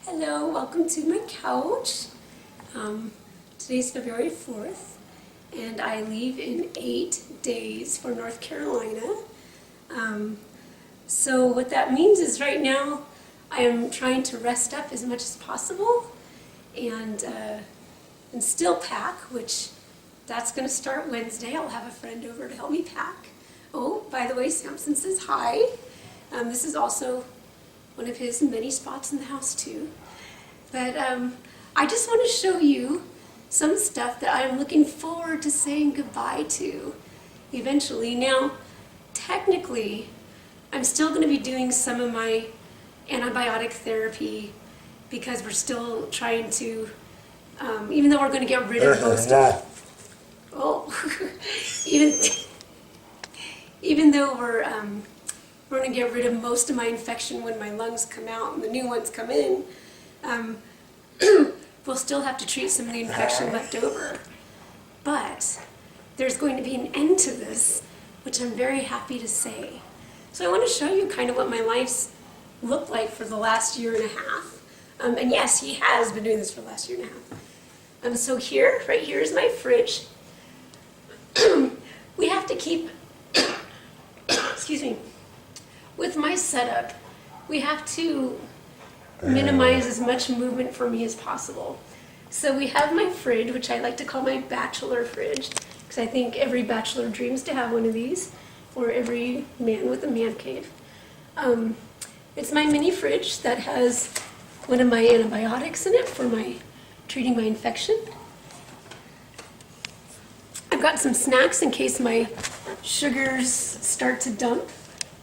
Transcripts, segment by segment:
Hello, welcome to my couch. Today's February 4th, and I leave in 8 days for North Carolina. So what that means is right now I am trying to rest up as much as possible and still pack, which that's going to start Wednesday. I'll have a friend over to help me pack. Oh, by the way, Samson says hi. This is also one of his many spots in the house too. But I just want to show you some stuff that I'm looking forward to saying goodbye to eventually. Now, technically, I'm still going to be doing some of my antibiotic therapy because we're still trying to, even though we're going to get rid of most of, even though we're going to get rid of most of my infection when my lungs come out and the new ones come in, we'll still have to treat some of the infection left over. But there's going to be an end to this, which I'm very happy to say. So I want to show you kind of what my life's looked like for the last year and a half. And yes, he has been doing this for the last year and a half. So here, right here is my fridge. We have to keep, excuse me, with my setup, we have to minimize as much movement for me as possible. So we have my fridge, which I like to call my bachelor fridge, because I think every bachelor dreams to have one of these, or every man with a man cave. It's my mini fridge that has one of my antibiotics in it for treating my infection. I've got some snacks in case my sugars start to dump,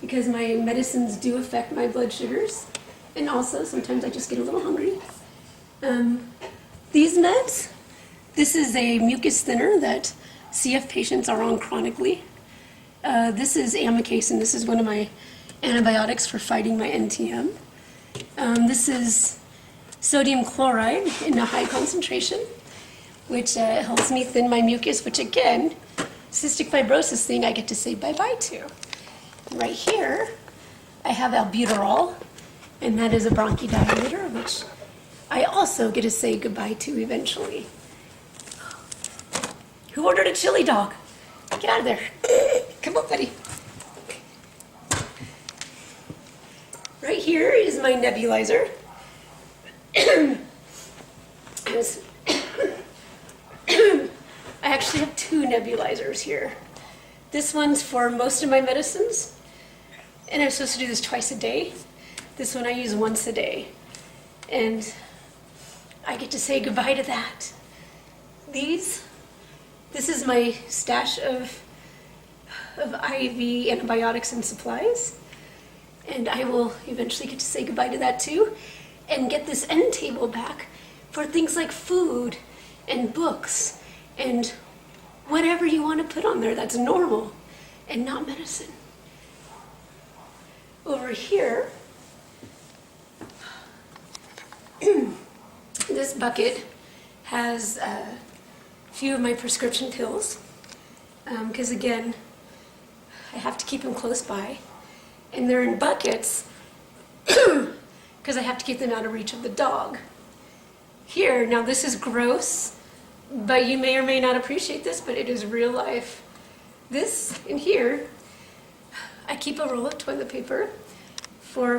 because my medicines do affect my blood sugars. And also, sometimes I just get a little hungry. These meds, this is a mucus thinner that CF patients are on chronically. This is amikacin. This is one of my antibiotics for fighting my NTM. This is sodium chloride in a high concentration, which helps me thin my mucus, which again, cystic fibrosis thing I get to say bye-bye to. Right here, I have albuterol, and that is a bronchodilator, which I also get to say goodbye to eventually. Who ordered a chili dog? Get out of there. Come on, buddy. Right here is my nebulizer. I actually have 2 nebulizers here. This one's for most of my medicines, and I'm supposed to do this twice a day. This one I use once a day, and I get to say goodbye to that. This is my stash of IV antibiotics and supplies, and I will eventually get to say goodbye to that too, and get this end table back for things like food and books and whatever you want to put on there that's normal and not medicine. Over here, this bucket has a few of my prescription pills, because again, I have to keep them close by, and they're in buckets because I have to keep them out of reach of the dog. Here, now this is gross, but you may or may not appreciate this, but it is real life. This in here, I keep a roll of toilet paper for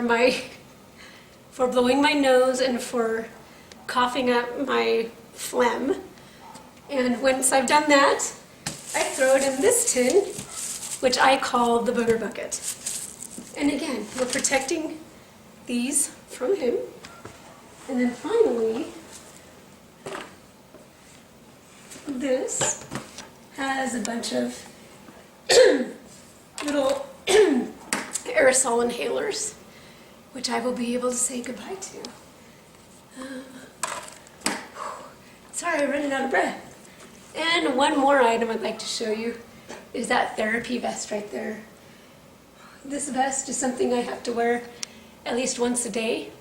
blowing my nose and for coughing up my phlegm. And once I've done that, I throw it in this tin, which I call the booger bucket. And again, we're protecting these from him. And then finally, this has a bunch of little aerosol inhalers, which I will be able to say goodbye to. Sorry, I'm running out of breath. And one more item I'd like to show you is that therapy vest right there. This vest is something I have to wear at least once a day.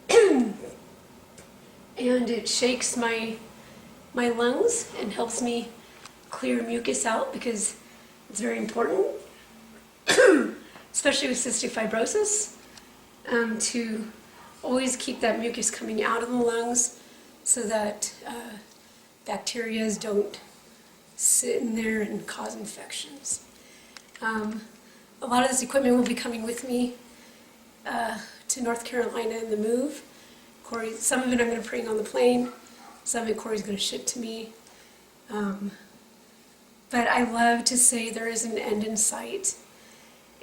And it shakes my lungs and helps me clear mucus out, because it's very important, especially with cystic fibrosis, to always keep that mucus coming out of the lungs so that bacteria don't sit in there and cause infections. A lot of this equipment will be coming with me to North Carolina in the move. Corey, some of it I'm going to bring on the plane, some of it Corey's going to ship to me. But I love to say there is an end in sight,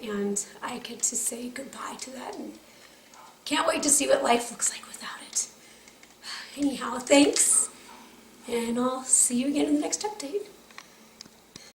and I get to say goodbye to that, and can't wait to see what life looks like without it. Anyhow, thanks, and I'll see you again in the next update.